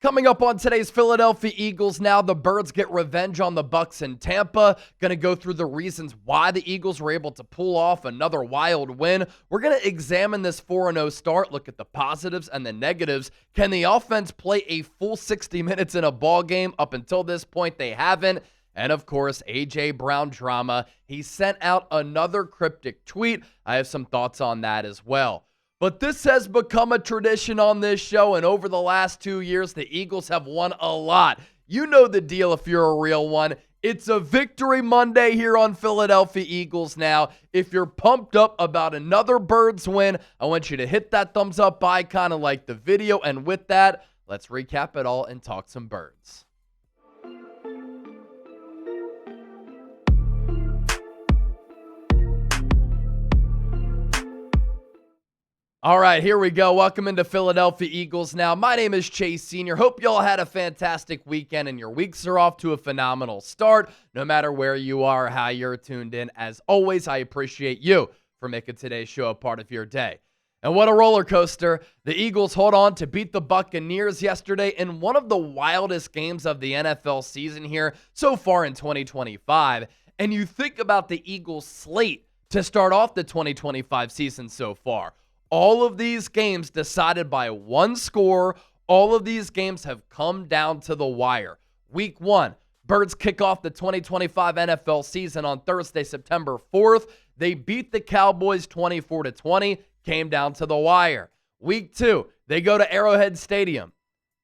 Coming up on today's Philadelphia Eagles now, the Birds get revenge on the Bucs in Tampa. Going to go through the reasons why the Eagles were able to pull off another wild win. We're going to examine this 4-0 start, look at the positives and the negatives. Can the offense play a full 60 minutes in a ball game? Up until this point, they haven't. And of course, A.J. Brown drama. He sent out another cryptic tweet. I have some thoughts on that as well. But this has become a tradition on this show, and over the last 2 years, the Eagles have won a lot. You know the deal if you're a real one. It's a Victory Monday here on Philadelphia Eagles now. If you're pumped up about another Birds win, I want you to hit that thumbs up icon and like the video. And with that, let's recap it all and talk some Birds. All right, here we go. Welcome into Philadelphia Eagles now. My name is Chase Sr. Hope y'all had a fantastic weekend and your weeks are off to a phenomenal start. No matter where you are, how you're tuned in. As always, I appreciate you for making today's show a part of your day. And what a roller coaster. The Eagles hold on to beat the Buccaneers yesterday in one of the wildest games of the NFL season here so far in 2025. And you think about the Eagles' slate to start off the 2025 season so far. All of these games decided by one score. All of these games have come down to the wire. Week 1, Birds kick off the 2025 NFL season on Thursday, September 4th. They beat the Cowboys 24-20, came down to the wire. Week 2, they go to Arrowhead Stadium.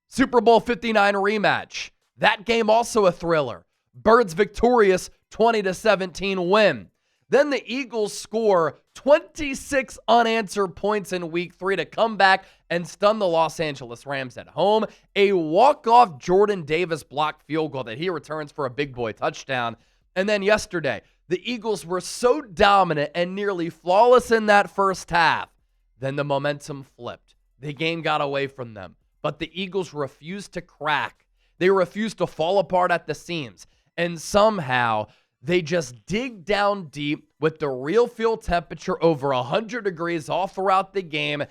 Super Bowl 59 rematch. That game also a thriller. Birds victorious 20-17 win. Then the Eagles score 26 unanswered points in Week 3 to come back and stun the Los Angeles Rams at home. A walk-off Jordan Davis blocked field goal that he returns for a big boy touchdown. And then yesterday, the Eagles were so dominant and nearly flawless in that first half. Then the momentum flipped. The game got away from them. But the Eagles refused to crack. They refused to fall apart at the seams. And somehow they just dig down deep with the real field temperature over 100 degrees all throughout the game,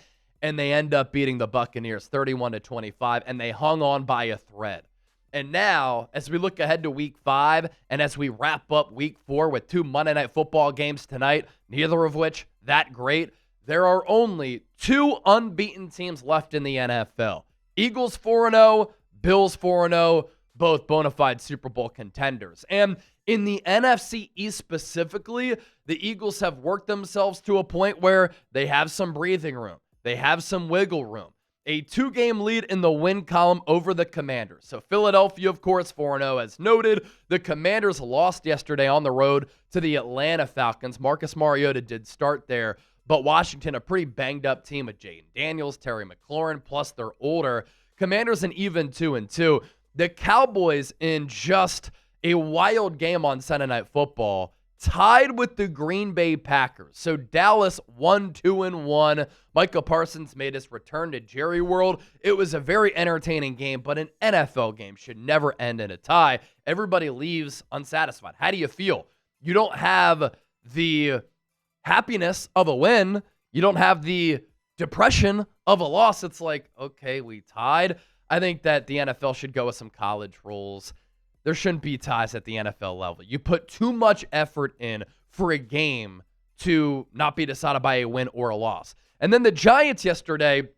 and they end up beating the Buccaneers 31-25, and they hung on by a thread. And now, as we look ahead to Week 5, and as we wrap up Week 4 with 2 Monday Night Football games tonight, neither of which that great, there are only 2 unbeaten teams left in the NFL. Eagles 4-0, Bills 4-0, both bona fide Super Bowl contenders. And in the NFC East specifically, the Eagles have worked themselves to a point where they have some breathing room. They have some wiggle room. A 2-game lead in the win column over the Commanders. So Philadelphia, of course, 4-0 as noted. The Commanders lost yesterday on the road to the Atlanta Falcons. Marcus Mariota did start there, but Washington, a pretty banged-up team with Jaden Daniels, Terry McLaurin, plus they're older. Commanders an even 2-2. The Cowboys in just a wild game on Sunday Night Football, tied with the Green Bay Packers. So Dallas 1-2-1. Micah Parsons made his return to Jerry World. It was a very entertaining game, but an NFL game should never end in a tie. Everybody leaves unsatisfied. How do you feel? You don't have the happiness of a win. You don't have the depression of a loss. It's like, okay, we tied. I think that the NFL should go with some college rules. There shouldn't be ties at the NFL level. You put too much effort in for a game to not be decided by a win or a loss. And then the Giants yesterday,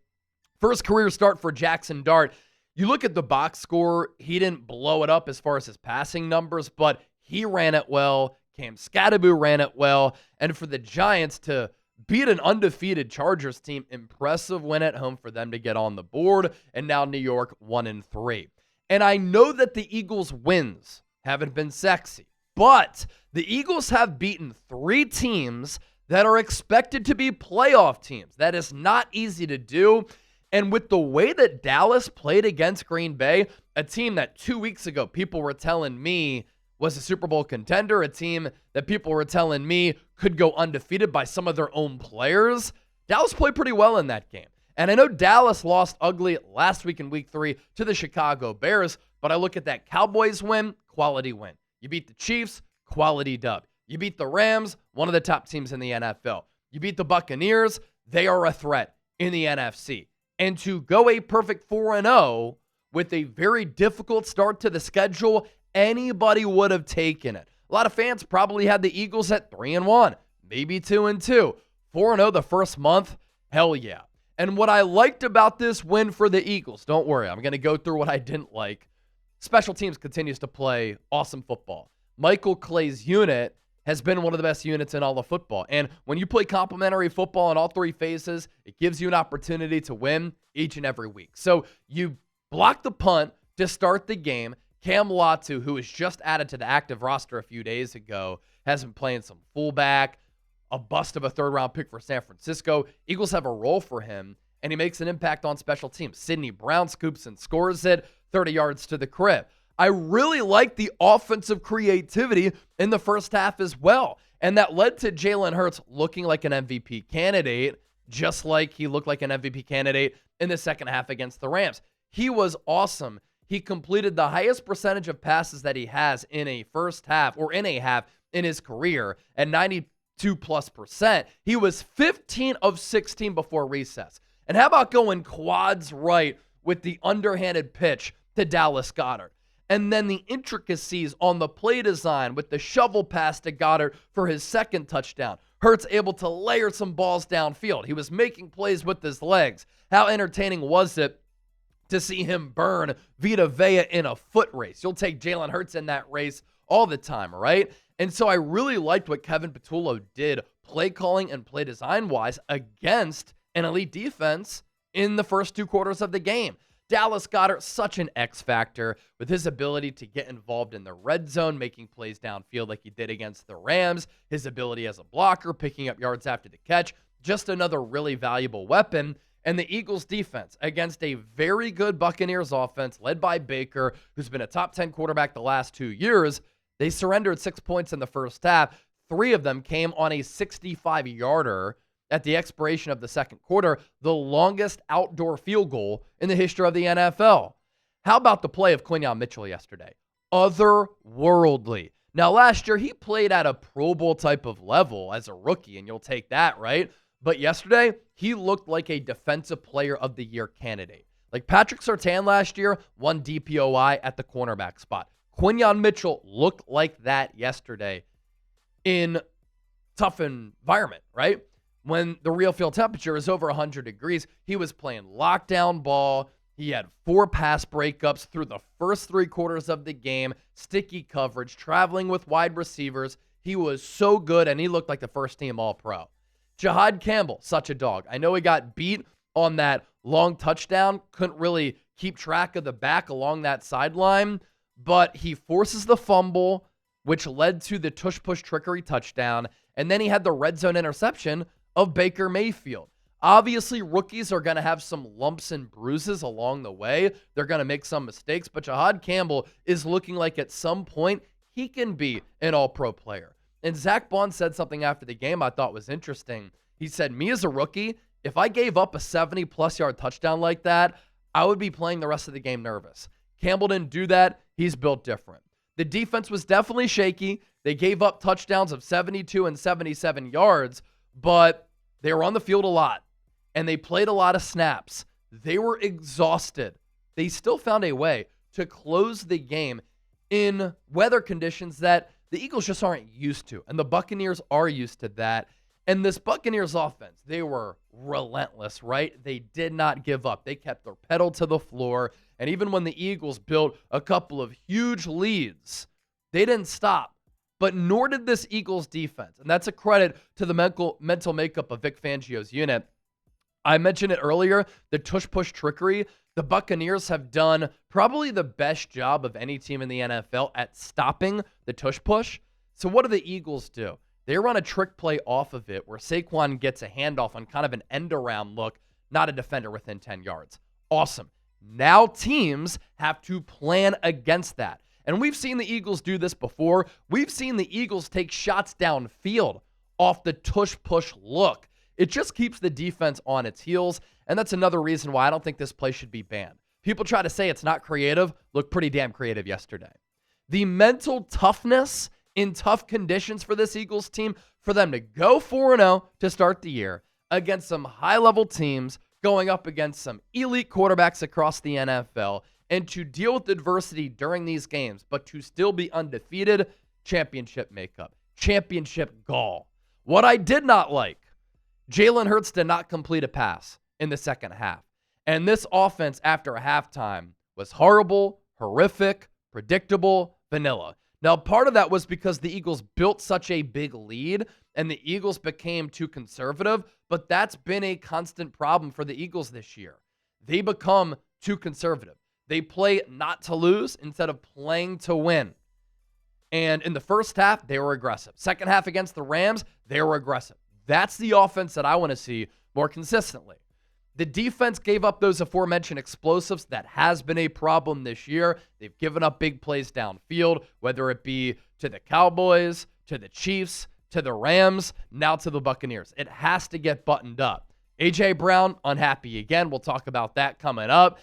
first career start for Jackson Dart. You look at the box score, he didn't blow it up as far as his passing numbers, but he ran it well. Cam Scatterbu ran it well. And for the Giants to beat an undefeated Chargers team, impressive win at home for them to get on the board. And now New York 1-3. And I know that the Eagles' wins haven't been sexy, but the Eagles have beaten 3 teams that are expected to be playoff teams. That is not easy to do. And with the way that Dallas played against Green Bay, a team that 2 weeks ago people were telling me was a Super Bowl contender, a team that people were telling me could go undefeated by some of their own players, Dallas played pretty well in that game. And I know Dallas lost ugly last week in Week 3 to the Chicago Bears, but I look at that Cowboys win, quality win. You beat the Chiefs, quality dub. You beat the Rams, one of the top teams in the NFL. You beat the Buccaneers, they are a threat in the NFC. And to go a perfect 4-0 with a very difficult start to the schedule, anybody would have taken it. A lot of fans probably had the Eagles at 3-1, maybe 2-2. 4-0 the first month, hell yeah. And what I liked about this win for the Eagles, don't worry, I'm going to go through what I didn't like. Special teams continues to play awesome football. Michael Clay's unit has been one of the best units in all of football. And when you play complementary football in all three phases, it gives you an opportunity to win each and every week. So you block the punt to start the game. Cam Latu, who was just added to the active roster a few days ago, has been playing some fullback, a bust of a third-round pick for San Francisco. Eagles have a role for him, and he makes an impact on special teams. Sidney Brown scoops and scores it 30 yards to the crib. I really like the offensive creativity in the first half as well. And that led to Jalen Hurts looking like an MVP candidate, just like he looked like an MVP candidate in the second half against the Rams. He was awesome. He completed the highest percentage of passes that he has in a first half or in a half in his career at 92+%. He was 15 of 16 before recess. And how about going quads right with the underhanded pitch to Dallas Goedert? And then the intricacies on the play design with the shovel pass to Goedert for his second touchdown. Hurts able to layer some balls downfield. He was making plays with his legs. How entertaining was it to see him burn Vita Vea in a foot race? You'll take Jalen Hurts in that race all the time, right? And so I really liked what Kevin Patullo did play calling and play design-wise against an elite defense in the first two quarters of the game. Dallas Goedert, such an X factor with his ability to get involved in the red zone, making plays downfield like he did against the Rams, his ability as a blocker, picking up yards after the catch, just another really valuable weapon. And the Eagles defense against a very good Buccaneers offense led by Baker, who's been a top 10 quarterback the last 2 years. They surrendered 6 points in the first half. 3 of them came on a 65-yarder at the expiration of the second quarter, the longest outdoor field goal in the history of the NFL. How about the play of Quinyon Mitchell yesterday? Otherworldly. Now, last year, he played at a Pro Bowl type of level as a rookie, and you'll take that, right? But yesterday, he looked like a Defensive Player of the Year candidate. Like Patrick Surtain last year won DPOI at the cornerback spot. Quinyon Mitchell looked like that yesterday in tough environment, right? When the real field temperature is over 100 degrees, he was playing lockdown ball. He had 4 pass breakups through the first 3 quarters of the game, sticky coverage, traveling with wide receivers. He was so good, and he looked like the first-team All-Pro. Jihaad Campbell, such a dog. I know he got beat on that long touchdown, couldn't really keep track of the back along that sideline, but he forces the fumble, which led to the tush-push trickery touchdown, and then he had the red zone interception of Baker Mayfield. Obviously, rookies are going to have some lumps and bruises along the way. They're going to make some mistakes, but Jihaad Campbell is looking like at some point he can be an all-pro player. And Zach Bond said something after the game I thought was interesting. He said, me as a rookie, if I gave up a 70-plus yard touchdown like that, I would be playing the rest of the game nervous. Campbell didn't do that. He's built different. The defense was definitely shaky. They gave up touchdowns of 72 and 77 yards, but they were on the field a lot, and they played a lot of snaps. They were exhausted. They still found a way to close the game in weather conditions that the Eagles just aren't used to, and the Buccaneers are used to that. And this Buccaneers offense, they were relentless, right? They did not give up. They kept their pedal to the floor, and even when the Eagles built a couple of huge leads, they didn't stop. But nor did this Eagles defense. And that's a credit to the mental makeup of Vic Fangio's unit. I mentioned it earlier, the tush-push trickery. The Buccaneers have done probably the best job of any team in the NFL at stopping the tush-push. So what do the Eagles do? They run a trick play off of it where Saquon gets a handoff on kind of an end-around look, not a defender within 10 yards. Awesome. Now teams have to plan against that. And we've seen the Eagles do this before. We've seen the Eagles take shots downfield off the tush-push look. It just keeps the defense on its heels, and that's another reason why I don't think this play should be banned. People try to say it's not creative. Looked pretty damn creative yesterday. The mental toughness in tough conditions for this Eagles team, for them to go 4-0 to start the year against some high-level teams, going up against some elite quarterbacks across the NFL, and to deal with adversity during these games, but to still be undefeated, championship makeup, championship gall. What I did not like, Jalen Hurts did not complete a pass in the second half. And this offense after halftime was horrible, horrific, predictable, vanilla. Now, part of that was because the Eagles built such a big lead and the Eagles became too conservative, but that's been a constant problem for the Eagles this year. They become too conservative. They play not to lose instead of playing to win. And in the first half, they were aggressive. Second half against the Rams, they were aggressive. That's the offense that I want to see more consistently. The defense gave up those aforementioned explosives. That has been a problem this year. They've given up big plays downfield, whether it be to the Cowboys, to the Chiefs, to the Rams, now to the Buccaneers. It has to get buttoned up. A.J. Brown, unhappy again. We'll talk about that coming up.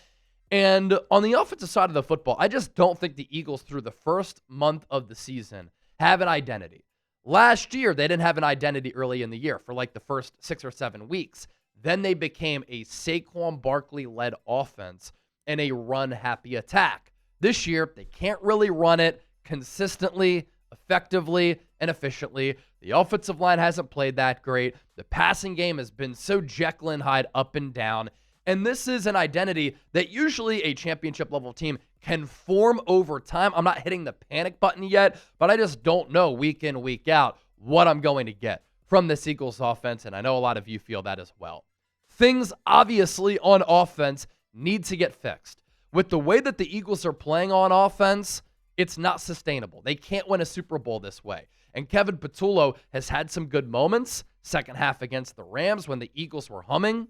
And on the offensive side of the football, I just don't think the Eagles through the first month of the season have an identity. Last year, they didn't have an identity early in the year for like the first 6 or 7 weeks. Then they became a Saquon Barkley-led offense and a run-happy attack. This year, they can't really run it consistently, effectively, and efficiently. The offensive line hasn't played that great. The passing game has been so Jekyll and Hyde up and down. And this is an identity that usually a championship-level team can form over time. I'm not hitting the panic button yet, but I just don't know week in, week out what I'm going to get from this Eagles offense, and I know a lot of you feel that as well. Things, obviously, on offense need to get fixed. With the way that the Eagles are playing on offense, it's not sustainable. They can't win a Super Bowl this way. And Kevin Patullo has had some good moments. Second half against the Rams when the Eagles were humming.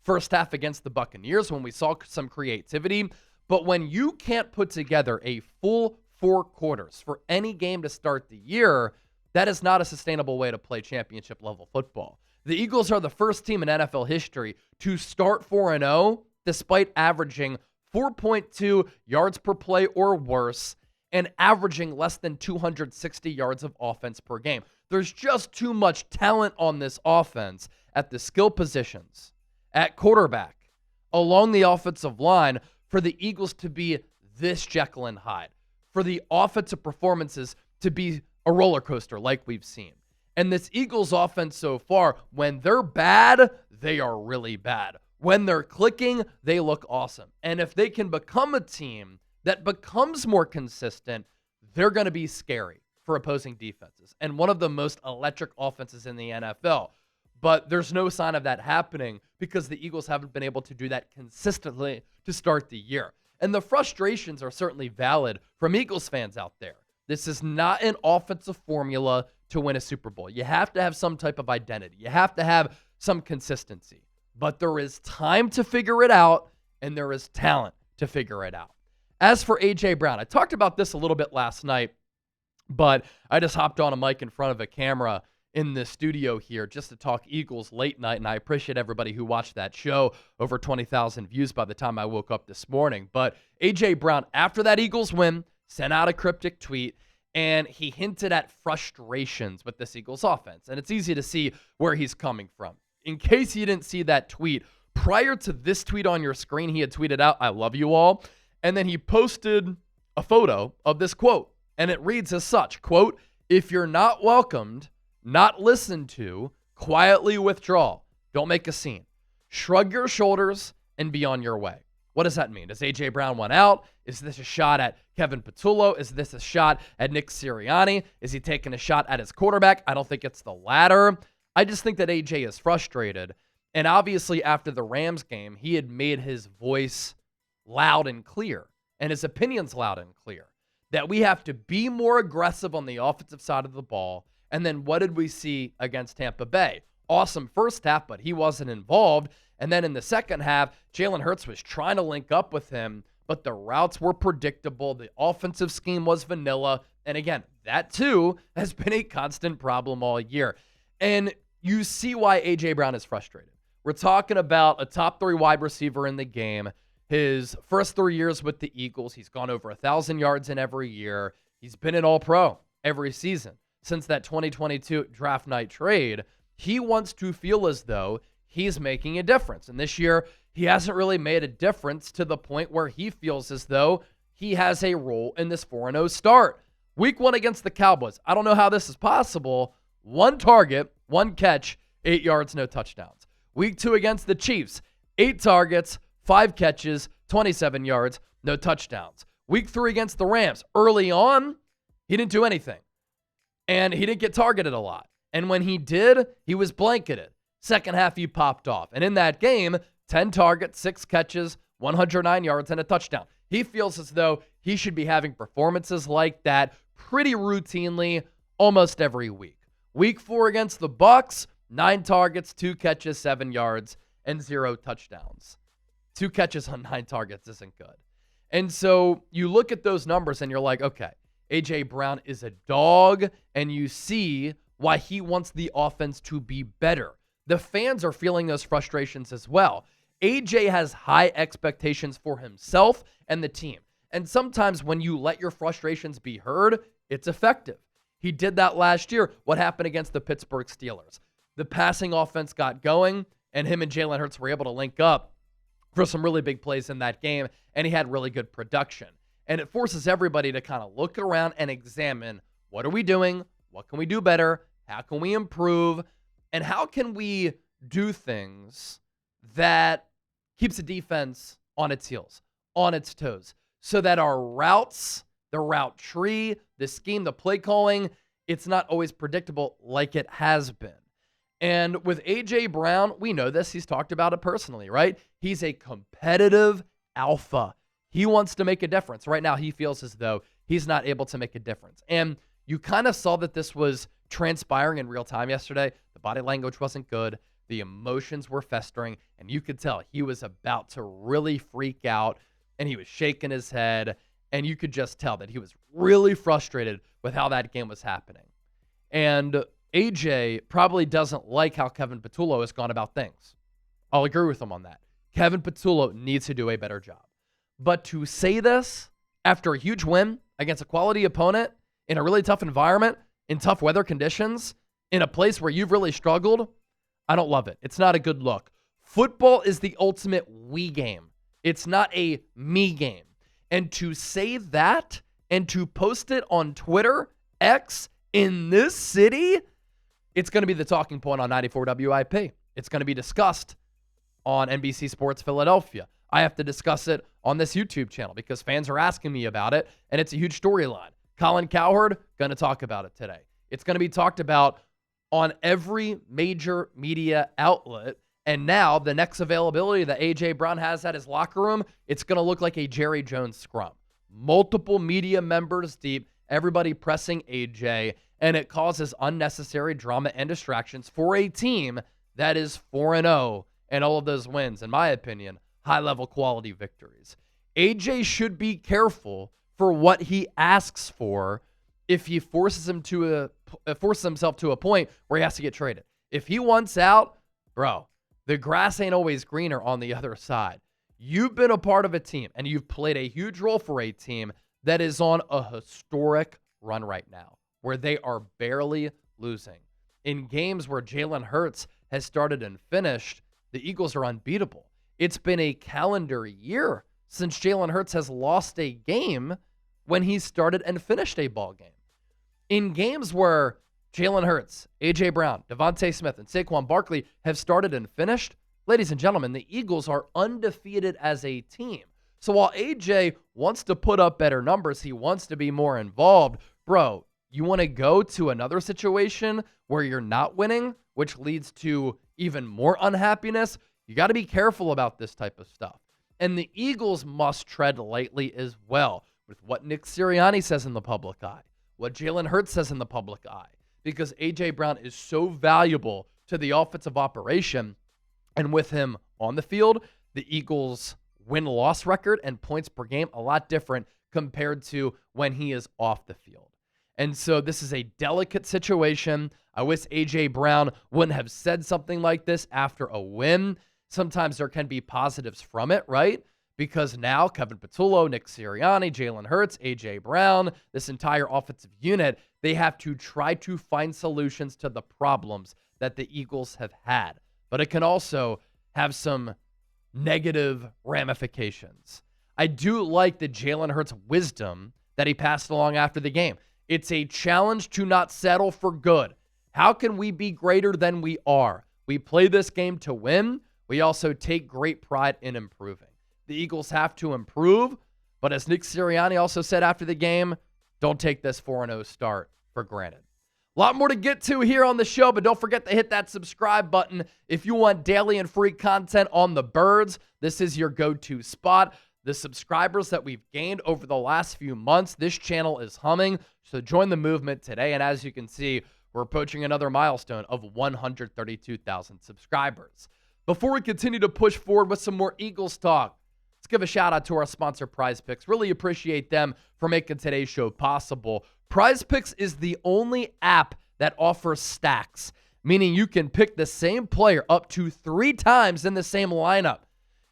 First half against the Buccaneers when we saw some creativity. But when you can't put together a full 4 quarters for any game to start the year, that is not a sustainable way to play championship level football. The Eagles are the first team in NFL history to start 4-0 despite averaging 4.2 yards per play or worse and averaging less than 260 yards of offense per game. There's just too much talent on this offense at the skill positions, at quarterback, along the offensive line for the Eagles to be this Jekyll and Hyde, for the offensive performances to be a roller coaster like we've seen. And this Eagles offense so far, when they're bad, they are really bad. When they're clicking, they look awesome. And if they can become a team that becomes more consistent, they're going to be scary for opposing defenses and one of the most electric offenses in the NFL. But there's no sign of that happening because the Eagles haven't been able to do that consistently to start the year. And the frustrations are certainly valid from Eagles fans out there. This is not an offensive formula to win a Super Bowl. You have to have some type of identity. You have to have some consistency. But there is time to figure it out, and there is talent to figure it out. As for A.J. Brown, I talked about this a little bit last night, but I just hopped on a mic in front of a camera in the studio here just to talk Eagles late night, and I appreciate everybody who watched that show. Over 20,000 views by the time I woke up this morning. But A.J. Brown, after that Eagles win, sent out a cryptic tweet, and he hinted at frustrations with this Eagles offense. And it's easy to see where he's coming from. In case you didn't see that tweet, prior to this tweet on your screen, he had tweeted out, "I love you all." And then he posted a photo of this quote. And it reads as such, quote, "If you're not welcomed, not listened to, quietly withdraw. Don't make a scene. Shrug your shoulders and be on your way." What does that mean? Does A.J. Brown want out? Is this a shot at Kevin Patullo? Is this a shot at Nick Sirianni? Is he taking a shot at his quarterback? I don't think it's the latter. I just think that A.J. is frustrated. And obviously after the Rams game, he had made his voice loud and clear and his opinions loud and clear that we have to be more aggressive on the offensive side of the ball. And then what did we see against Tampa Bay? Awesome first half, but he wasn't involved. And then in the second half, Jalen Hurts was trying to link up with him, but the routes were predictable. The offensive scheme was vanilla. And again, that too has been a constant problem all year. And you see why A.J. Brown is frustrated. We're talking about a top 3 wide receiver in the game. His first 3 years with the Eagles, he's gone over 1,000 yards in every year. He's been an all-pro every season since that 2022 draft night trade. He wants to feel as though he's making a difference. And this year, he hasn't really made a difference to the point where he feels as though he has a role in this 4-0 start. Week 1 against the Cowboys. I don't know how this is possible. 1 target, 1 catch, 8 yards, no touchdowns. Week 2 against the Chiefs. 8 targets, 5 catches, 27 yards, no touchdowns. Week 3 against the Rams. Early on, he didn't do anything. And he didn't get targeted a lot. And when he did, he was blanketed. Second half, he popped off. And in that game, 10 targets, 6 catches, 109 yards, and a touchdown. He feels as though he should be having performances like that pretty routinely almost every week. Week 4 against the Bucs, 9 targets, 2 catches, 7 yards, and 0 touchdowns. 2 catches on 9 targets isn't good. And so you look at those numbers and you're like, okay, A.J. Brown is a dog, and you see why he wants the offense to be better. The fans are feeling those frustrations as well. A.J. has high expectations for himself and the team. And sometimes when you let your frustrations be heard, it's effective. He did that last year. What happened against the Pittsburgh Steelers? The passing offense got going, and him and Jalen Hurts were able to link up for some really big plays in that game, and he had really good production. And it forces everybody to kind of look around and examine, what are we doing? What can we do better? How can we improve? And how can we do things that keeps the defense on its heels, on its toes, so that our routes, the route tree, the scheme, the play calling, it's not always predictable like it has been. And with A.J. Brown, we know this. He's talked about it personally, right? He's a competitive alpha. He wants to make a difference. Right now, he feels as though he's not able to make a difference. And you kind of saw that this was transpiring in real time yesterday. The body language wasn't good. The emotions were festering, and you could tell he was about to really freak out, and he was shaking his head, and you could just tell that he was really frustrated with how that game was happening. And AJ probably doesn't like how Kevin Patullo has gone about things. I'll agree with him on that. Kevin Patullo needs to do a better job. But to say this after a huge win against a quality opponent in a really tough environment, in tough weather conditions, in a place where you've really struggled, I don't love it. It's not a good look. Football is the ultimate we game. It's not a me game. And to say that and to post it on Twitter, X, in this city, it's going to be the talking point on 94 WIP. It's going to be discussed on NBC Sports Philadelphia. I have to discuss it on this YouTube channel because fans are asking me about it, and it's a huge storyline. Colin Cowherd, going to talk about it today. It's going to be talked about on every major media outlet, and now the next availability that A.J. Brown has at his locker room, it's going to look like a Jerry Jones scrum. Multiple media members deep, everybody pressing A.J., and it causes unnecessary drama and distractions for a team that is 4-0 and all of those wins, in my opinion, high-level quality victories. A.J. should be careful for what he asks for if he forces himself to a point where he has to get traded. If he wants out, bro, the grass ain't always greener on the other side. You've been a part of a team, and you've played a huge role for a team that is on a historic run right now, where they are barely losing. In games where Jalen Hurts has started and finished, the Eagles are unbeatable. It's been a calendar year since Jalen Hurts has lost a game when he started and finished a ball game. In games where Jalen Hurts, A.J. Brown, Devontae Smith, and Saquon Barkley have started and finished, ladies and gentlemen, the Eagles are undefeated as a team. So while A.J. wants to put up better numbers, he wants to be more involved, bro, you want to go to another situation where you're not winning, which leads to even more unhappiness? You got to be careful about this type of stuff. And the Eagles must tread lightly as well with what Nick Sirianni says in the public eye, what Jalen Hurts says in the public eye, because A.J. Brown is so valuable to the offensive operation. And with him on the field, the Eagles' win-loss record and points per game a lot different compared to when he is off the field. And so this is a delicate situation. I wish A.J. Brown wouldn't have said something like this after a win. Sometimes there can be positives from it, right? Because now Kevin Patullo, Nick Sirianni, Jalen Hurts, A.J. Brown, this entire offensive unit, they have to try to find solutions to the problems that the Eagles have had. But it can also have some negative ramifications. I do like the Jalen Hurts wisdom that he passed along after the game. It's a challenge to not settle for good. How can we be greater than we are? We play this game to win. We also take great pride in improving. The Eagles have to improve, but as Nick Sirianni also said after the game, don't take this 4-0 start for granted. A lot more to get to here on the show, but don't forget to hit that subscribe button if you want daily and free content on the Birds. This is your go-to spot. The subscribers that we've gained over the last few months, this channel is humming, so join the movement today. And as you can see, we're approaching another milestone of 132,000 subscribers. Before we continue to push forward with some more Eagles talk, let's give a shout out to our sponsor, Prize Picks. Really appreciate them for making today's show possible. Prize Picks is the only app that offers stacks, meaning you can pick the same player up to 3 times in the same lineup.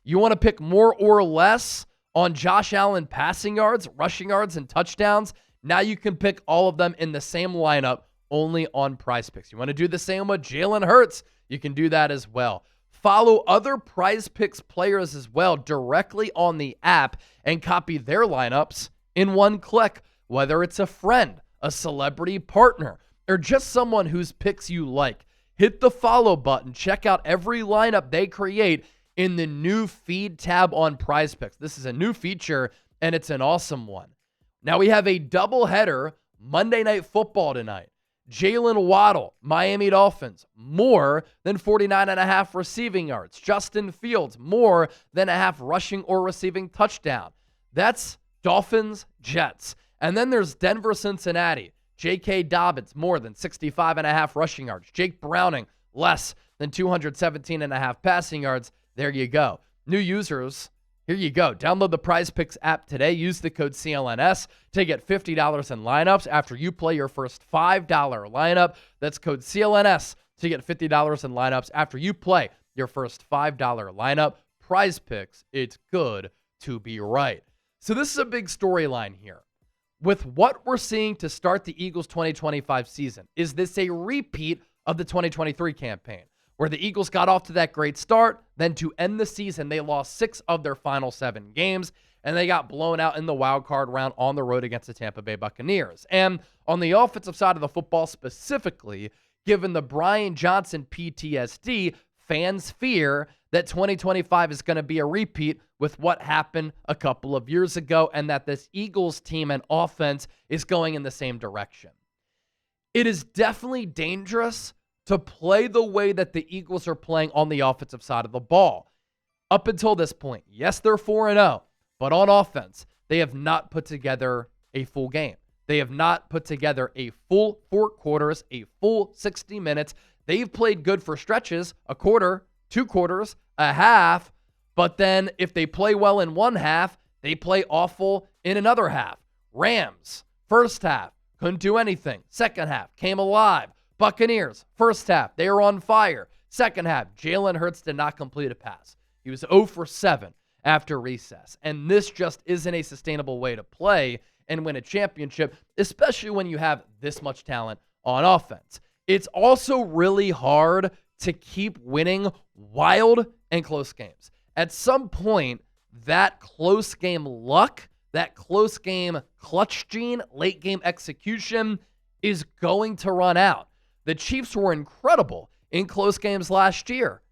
You want to pick more or less on Josh Allen passing yards, rushing yards, and touchdowns? Now you can pick all of them in the same lineup only on Prize Picks. You want to do the same with Jalen Hurts? You can do that as well. Follow other Prize Picks players as well directly on the app and copy their lineups in one click, whether it's a friend, a celebrity partner, or just someone whose picks you like. Hit the follow button. Check out every lineup they create in the new feed tab on Prize Picks. This is a new feature, and it's an awesome one. Now we have a doubleheader Monday Night Football tonight. Jalen Waddle, Miami Dolphins, more than 49.5 receiving yards. Justin Fields, more than a half rushing or receiving touchdown. That's Dolphins, Jets. And then there's Denver, Cincinnati. J.K. Dobbins, more than 65.5 rushing yards. Jake Browning, less than 217.5 passing yards. There you go. New users, here you go. Download the Prize Picks app today. Use the code CLNS to get $50 in lineups after you play your first $5 lineup. That's code CLNS to get $50 in lineups after you play your first $5 lineup. Prize Picks, it's good to be right. So this is a big storyline here. With what we're seeing to start the Eagles 2025 season, is this a repeat of the 2023 campaign, where the Eagles got off to that great start, then to end the season, they lost 6 of their final 7 games, and they got blown out in the wild card round on the road against the Tampa Bay Buccaneers. And on the offensive side of the football specifically, given the Brian Johnson PTSD, fans fear that 2025 is going to be a repeat with what happened a couple of years ago, and that this Eagles team and offense is going in the same direction. It is definitely dangerous to play the way that the Eagles are playing on the offensive side of the ball. Up until this point, yes, they're 4-0, but on offense, they have not put together a full game. They have not put together a full 4 quarters, a full 60 minutes. They've played good for stretches, a quarter, 2 quarters, a half, but then if they play well in one half, they play awful in another half. Rams, first half, couldn't do anything. Second half, came alive. Buccaneers, first half, they were on fire. Second half, Jalen Hurts did not complete a pass. He was 0 for 7 after recess. And this just isn't a sustainable way to play and win a championship, especially when you have this much talent on offense. It's also really hard to keep winning wild and close games. At some point, that close game luck, that close game clutch gene, late game execution is going to run out. The Chiefs were incredible in close games last year.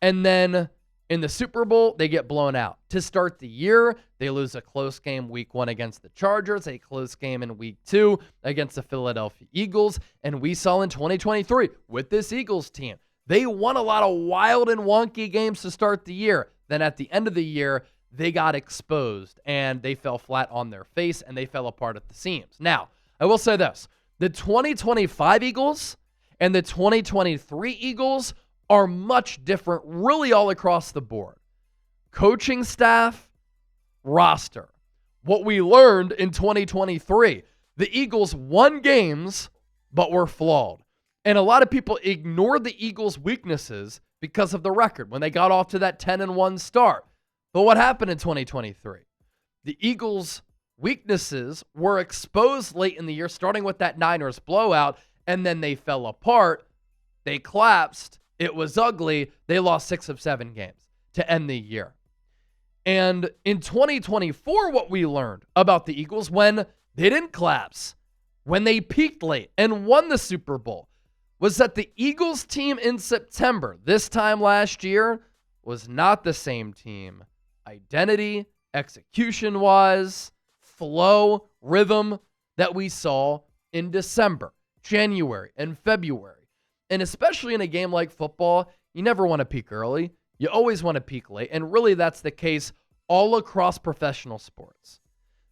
And then in the Super Bowl, they get blown out. To start the year, they lose a close game week 1 against the Chargers, a close game in week 2 against the Philadelphia Eagles. And we saw in 2023 with this Eagles team, they won a lot of wild and wonky games to start the year. Then at the end of the year, they got exposed and they fell flat on their face and they fell apart at the seams. Now, I will say this. The 2025 Eagles and the 2023 Eagles are much different, really all across the board. Coaching staff, roster. What we learned in 2023, the Eagles won games, but were flawed. And a lot of people ignored the Eagles' weaknesses because of the record when they got off to that 10-1 start. But what happened in 2023? The Eagles' weaknesses were exposed late in the year, starting with that Niners blowout, and then they fell apart. They collapsed. It was ugly. They lost 6 of 7 games. to end the year. And in 2024, what we learned about the Eagles when they didn't collapse, when they peaked late and won the Super Bowl, was that the Eagles team in September, this time last year, was not the same team. Identity, execution-wise, flow, rhythm that we saw in December, January, and February. And especially in a game like football, you never want to peak early. You always want to peak late. And really, that's the case all across professional sports.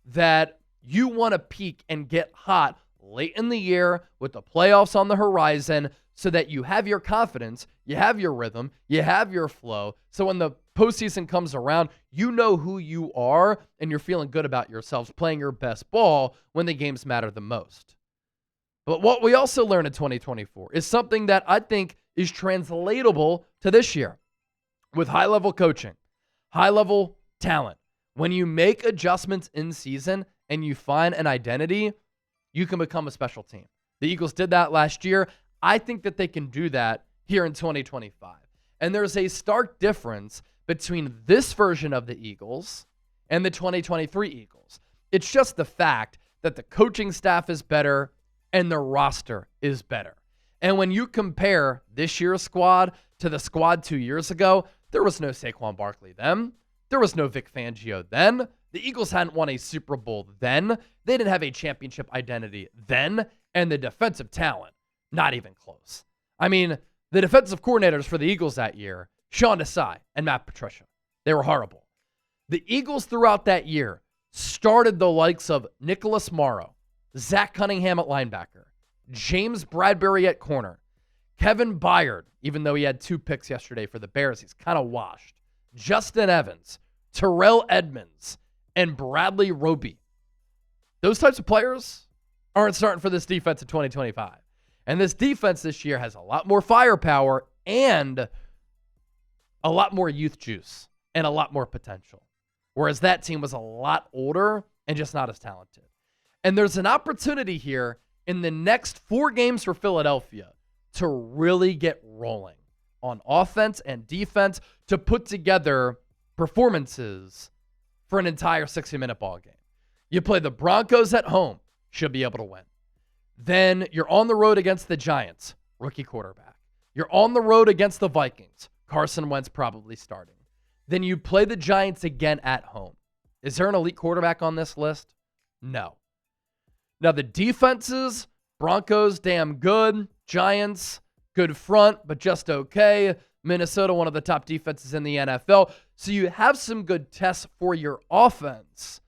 That you want to peak and get hot late in the year with the playoffs on the horizon so that you have your confidence, you have your rhythm, you have your flow. So when the postseason comes around, you know who you are and you're feeling good about yourselves playing your best ball when the games matter the most. But what we also learned in 2024 is something that I think is translatable to this year with high-level coaching, high-level talent. When you make adjustments in season and you find an identity, you can become a special team. The Eagles did that last year. I think that they can do that here in 2025. And there's a stark difference between this version of the Eagles and the 2023 Eagles. It's just the fact that the coaching staff is better and the roster is better. And when you compare this year's squad to the squad 2 years ago, there was no Saquon Barkley then. There was no Vic Fangio then. The Eagles hadn't won a Super Bowl then. They didn't have a championship identity then. And the defensive talent, not even close. I mean, the defensive coordinators for the Eagles that year, Sean Desai and Matt Patricia, they were horrible. The Eagles throughout that year started the likes of Nicholas Morrow, Zach Cunningham at linebacker, James Bradbury at corner, Kevin Byard, even though he had 2 picks yesterday for the Bears, he's kind of washed, Justin Evans, Terrell Edmonds, and Bradley Roby. Those types of players aren't starting for this defense in 2025. And this defense this year has a lot more firepower and a lot more youth juice and a lot more potential. Whereas that team was a lot older and just not as talented. And there's an opportunity here in the next 4 games for Philadelphia to really get rolling on offense and defense to put together performances for an entire 60-minute ball game. You play the Broncos at home, should be able to win. Then you're on the road against the Giants, rookie quarterback. You're on the road against the Vikings, Carson Wentz probably starting. Then you play the Giants again at home. Is there an elite quarterback on this list? No. Now the defenses, Broncos, damn good. Giants, good front, but just okay. Minnesota, one of the top defenses in the NFL. So you have some good tests for your offense,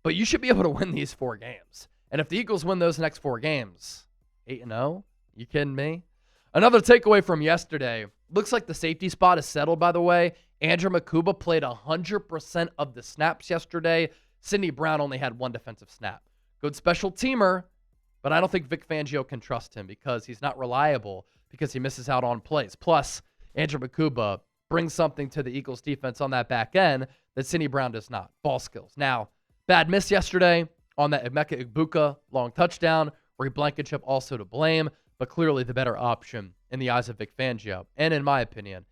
but you should be able to win these 4 games. And if the Eagles win those next 4 games, 8-0, you kidding me? Another takeaway from yesterday, looks like the safety spot is settled, by the way. Andrew Makuba played 100% of the snaps yesterday. Sidney Brown only had 1 defensive snap. Good special teamer, but I don't think Vic Fangio can trust him because he's not reliable because he misses out on plays. Plus, Andrew Makuba brings something to the Eagles defense on that back end that Sidney Brown does not. Ball skills. Now, bad miss yesterday on that Emeka Egbuka long touchdown, where Blankenship also to blame, but clearly the better option in the eyes of Vic Fangio, and in my opinion,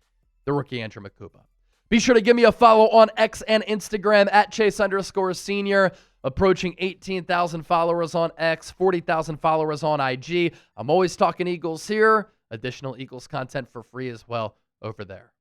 the rookie Andrew Makuba. Be sure to give me a follow on X and Instagram at Chase_Senior. Approaching 18,000 followers on X, 40,000 followers on IG. I'm always talking Eagles here. Additional Eagles content for free as well over there.